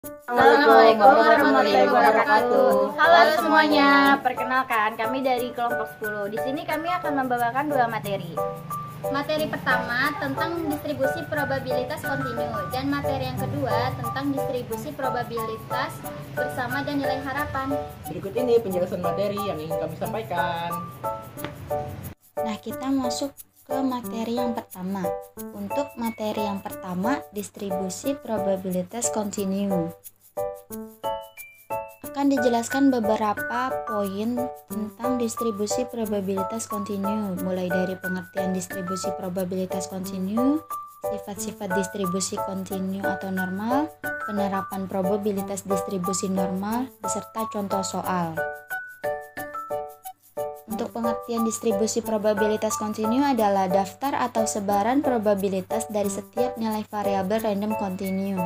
Assalamualaikum warahmatullahi wabarakatuh. Halo semuanya, perkenalkan kami dari kelompok 10. Di sini kami akan membawakan dua materi. Materi pertama tentang distribusi probabilitas kontinu dan materi yang kedua tentang distribusi probabilitas bersama dan nilai harapan. Berikut ini penjelasan materi yang ingin kami sampaikan. Nah, kita masuk ke materi yang pertama. Untuk materi yang pertama, distribusi probabilitas kontinu. Akan dijelaskan beberapa poin tentang distribusi probabilitas kontinu, mulai dari pengertian distribusi probabilitas kontinu, sifat-sifat distribusi kontinu atau normal, penerapan probabilitas distribusi normal, beserta contoh soal. Untuk pengertian distribusi probabilitas kontinu adalah daftar atau sebaran probabilitas dari setiap nilai variabel random kontinu.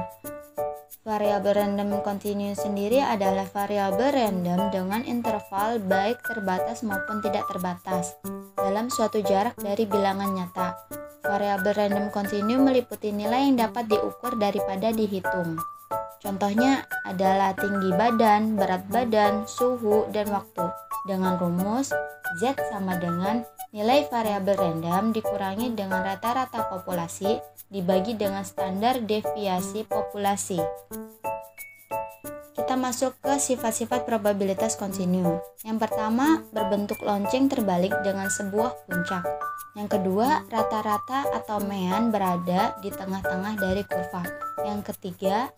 Variabel random kontinu sendiri adalah variabel random dengan interval baik terbatas maupun tidak terbatas dalam suatu jarak dari bilangan nyata. Variabel random kontinu meliputi nilai yang dapat diukur daripada dihitung. Contohnya adalah tinggi badan, berat badan, suhu, dan waktu. Dengan rumus Z sama dengan nilai variabel random dikurangi dengan rata-rata populasi dibagi dengan standar deviasi populasi. Kita masuk ke sifat-sifat probabilitas kontinu. Yang pertama, berbentuk lonceng terbalik dengan sebuah puncak. Yang kedua, rata-rata atau mean berada di tengah-tengah dari kurva. Yang ketiga,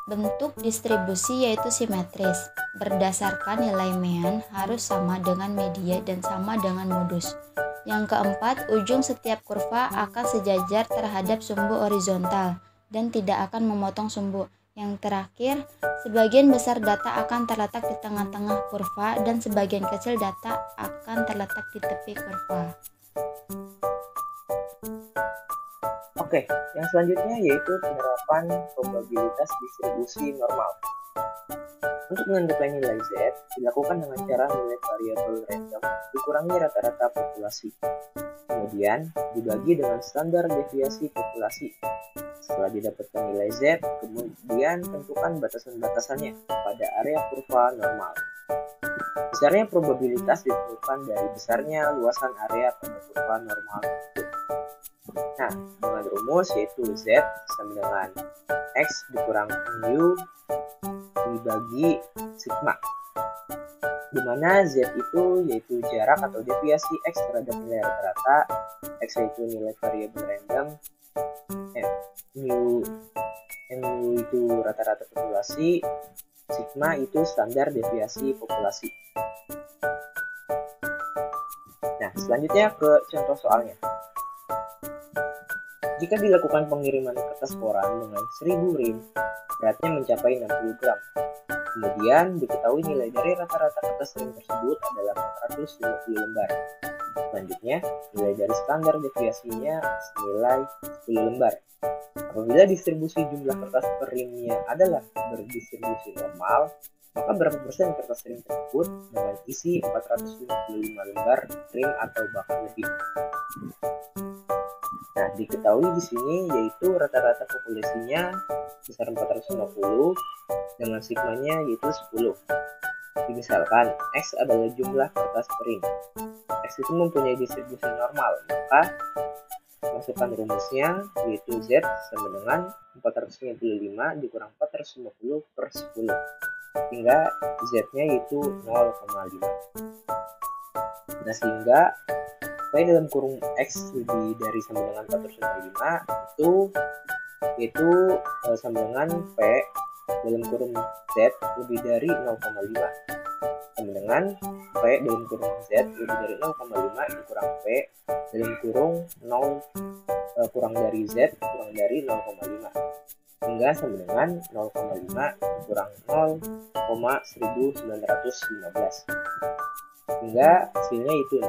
bentuk distribusi yaitu simetris. Berdasarkan nilai mean harus sama dengan media dan sama dengan modus. Yang keempat, ujung setiap kurva akan sejajar terhadap sumbu horizontal dan tidak akan memotong sumbu. Yang terakhir, sebagian besar data akan terletak di tengah-tengah kurva dan sebagian kecil data akan terletak di tepi kurva. Oke, yang selanjutnya yaitu penerapan probabilitas distribusi normal. Untuk menentukan nilai Z, dilakukan dengan cara nilai variabel random dikurangi rata-rata populasi. Kemudian, dibagi dengan standar deviasi populasi. Setelah didapatkan nilai Z, kemudian tentukan batasan-batasannya pada area kurva normal. Besarnya probabilitas ditentukan dari besarnya luasan area pada kurva normal tersebut. Nah, dengan rumus yaitu Z sama dengan X dikurang mu dibagi sigma, di mana Z itu yaitu jarak atau deviasi X terhadap nilai rata-rata, X yaitu nilai variabel random, mu itu rata-rata populasi, sigma itu standar deviasi populasi. Nah, selanjutnya ke contoh soalnya. Jika dilakukan pengiriman kertas koran dengan 1000 rim, beratnya mencapai 60 gram. Kemudian diketahui nilai dari rata-rata kertas rim tersebut adalah 450 lembar. Selanjutnya, nilai dari standar deviasinya senilai 10 lembar. Apabila distribusi jumlah kertas per rimnya adalah berdistribusi normal, maka berapa persen kertas rim tersebut dengan isi 455 lembar rim atau bahkan lebih? Nah, diketahui di sini yaitu rata-rata populasinya besar 450 dengan sigmanya yaitu 10. Misalkan X adalah jumlah kertas per rim. X itu mempunyai distribusi normal, maka masukkan rumusnya yaitu Z sama dengan 455 dikurang 450 per 10 hingga Z-nya yaitu 0,5. Nah, sehingga P dalam kurung X lebih dari sama dengan 455 itu sama dengan P dalam kurung Z lebih dari 0,5 sama dengan P dalam kurung Z lebih dari 0,5 dikurang P dalam kurung 0 kurang dari Z kurang dari 0,5 hingga sama dengan 0,5 dikurang 0,1915 hingga hasilnya yaitu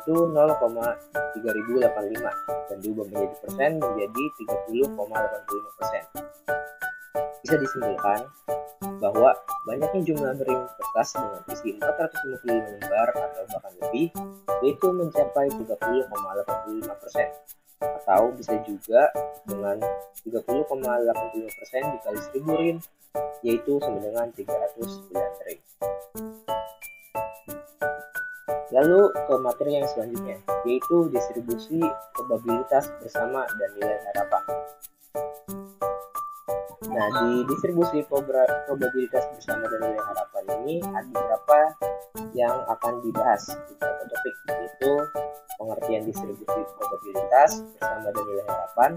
0,3085 dan diubah menjadi persen menjadi 30,85%. Bisa disimpulkan bahwa banyaknya jumlah rim kertas dengan isi 455 lembar atau bahkan lebih yaitu mencapai 30,85%. atau bisa juga dengan 30,85% dikali 1000 rin, yaitu sama dengan 309 rin. Lalu ke materi yang selanjutnya, yaitu distribusi probabilitas bersama dan nilai harapan. Nah, di distribusi probabilitas bersama dan nilai harapan ini ada beberapa yang akan dibahas di beberapa topik, yaitu pengertian distribusi probabilitas bersama dan nilai harapan,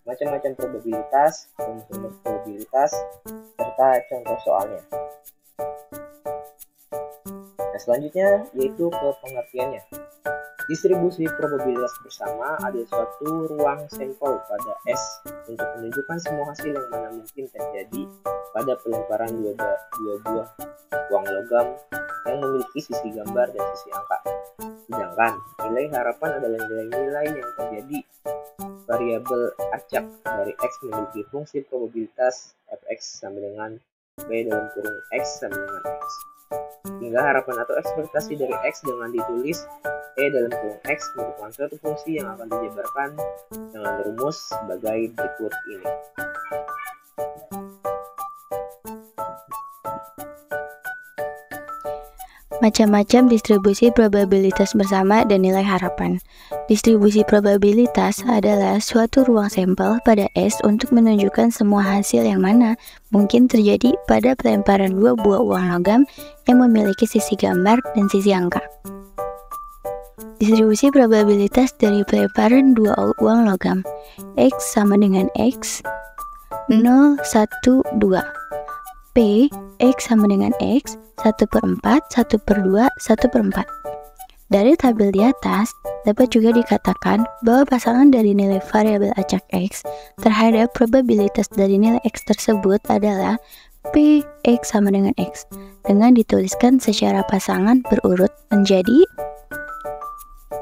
macam-macam probabilitas, rumus probabilitas, serta contoh soalnya. Nah, selanjutnya yaitu ke pengertiannya. Distribusi probabilitas bersama adalah suatu ruang sampel pada S untuk menunjukkan semua hasil yang mana mungkin terjadi pada pelemparan dua buah uang logam yang memiliki sisi gambar dan sisi angka. Sedangkan nilai harapan adalah nilai-nilai yang terjadi variabel acak dari X memiliki fungsi probabilitas Fx sama dengan B dalam kurung X sama dengan X. Hingga harapan atau ekspektasi dari X dengan ditulis E dalam kurung X merupakan suatu fungsi yang akan dijabarkan dengan rumus sebagai berikut ini. Macam-macam distribusi probabilitas bersama dan nilai harapan. Distribusi probabilitas adalah suatu ruang sampel pada S untuk menunjukkan semua hasil yang mana mungkin terjadi pada pelemparan dua buah uang logam yang memiliki sisi gambar dan sisi angka. Distribusi probabilitas dari pelemparan dua uang logam X sama dengan X 0, 1, 2. P X sama dengan X 1/4, 1/2, 1/4. Dari tabel di atas, dapat juga dikatakan bahwa pasangan dari nilai variabel acak X terhadap probabilitas dari nilai X tersebut adalah P X sama dengan X, dengan dituliskan secara pasangan berurut menjadi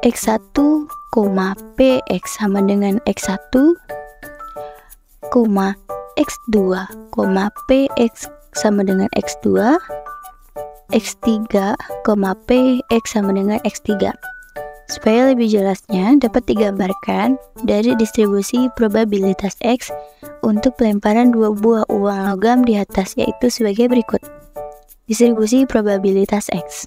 X1, P X sama dengan X1, X2, P X sama dengan X2, X3, P X sama dengan X3. Supaya lebih jelasnya dapat digambarkan dari distribusi probabilitas X untuk pelemparan dua buah uang logam di atas, yaitu sebagai berikut. Distribusi probabilitas X.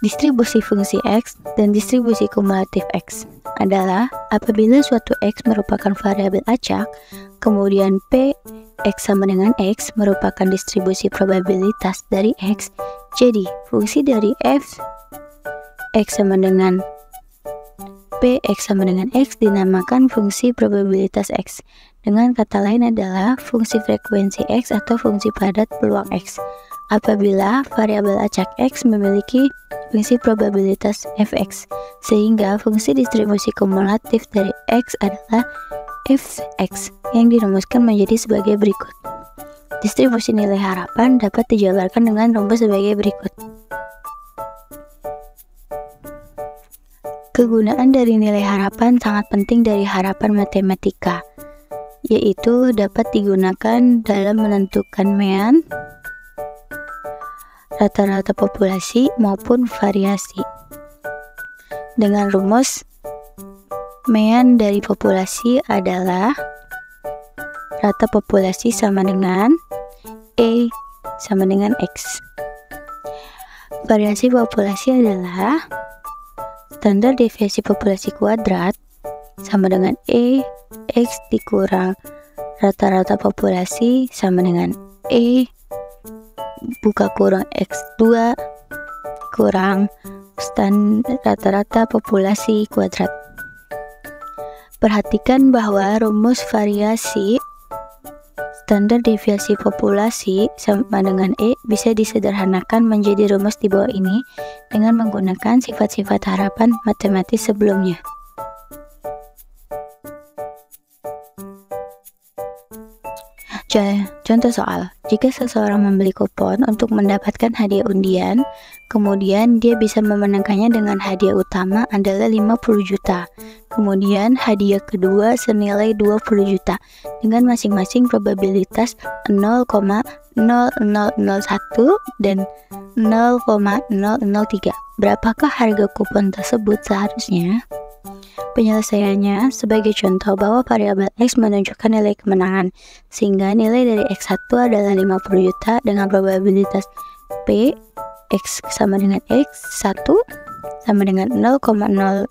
Distribusi fungsi X dan distribusi kumulatif X adalah apabila suatu X merupakan variabel acak, kemudian P X sama dengan X merupakan distribusi probabilitas dari X. Jadi, fungsi dari f X sama dengan P X sama dengan X dinamakan fungsi probabilitas X. Dengan kata lain adalah fungsi frekuensi X atau fungsi padat peluang X. Apabila variabel acak X memiliki fungsi probabilitas fx, sehingga fungsi distribusi kumulatif dari X adalah fx yang dirumuskan menjadi sebagai berikut. Distribusi nilai harapan dapat dijabarkan dengan rumus sebagai berikut. Kegunaan dari nilai harapan sangat penting dari harapan matematika, yaitu dapat digunakan dalam menentukan mean, rata-rata populasi maupun variasi. Dengan rumus, mean dari populasi adalah rata populasi sama dengan E sama dengan X. Variasi populasi adalah standar deviasi populasi kuadrat sama dengan E X dikurang rata-rata populasi sama dengan E buka kurang X2 kurang standar rata-rata populasi kuadrat. Perhatikan bahwa rumus variasi standar deviasi populasi sama dengan E bisa disederhanakan menjadi rumus di bawah ini dengan menggunakan sifat-sifat harapan matematis sebelumnya. Contoh soal, jika seseorang membeli kupon untuk mendapatkan hadiah undian, kemudian dia bisa memenangkannya dengan hadiah utama adalah 50 juta. Kemudian hadiah kedua senilai 20 juta dengan masing-masing probabilitas 0,5 0,0001 dan 0,003. Berapakah harga kupon tersebut seharusnya? Penyelesaiannya sebagai contoh bahwa variabel X menunjukkan nilai kemenangan, sehingga nilai dari X1 adalah 50 juta dengan probabilitas P X sama dengan X1 sama dengan 0,001,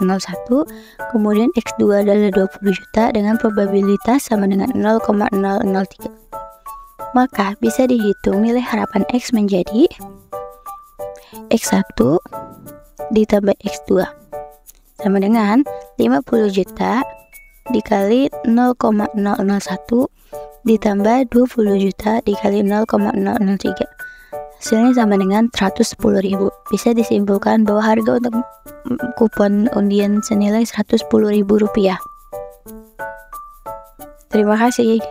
kemudian X2 adalah 20 juta dengan probabilitas sama dengan 0,003. Maka bisa dihitung nilai harapan X menjadi X1 ditambah X2 sama dengan 50 juta dikali 0,001 ditambah 20 juta dikali 0,003. Hasilnya sama dengan 110.000. Bisa disimpulkan bahwa harga untuk kupon undian senilai 110.000 rupiah. Terima kasih.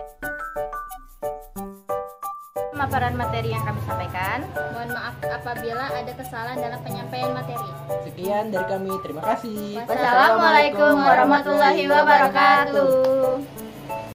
Pemaparan materi yang kami sampaikan. Mohon maaf apabila ada kesalahan dalam penyampaian materi. Sekian dari kami, terima kasih. Wassalamualaikum warahmatullahi wabarakatuh.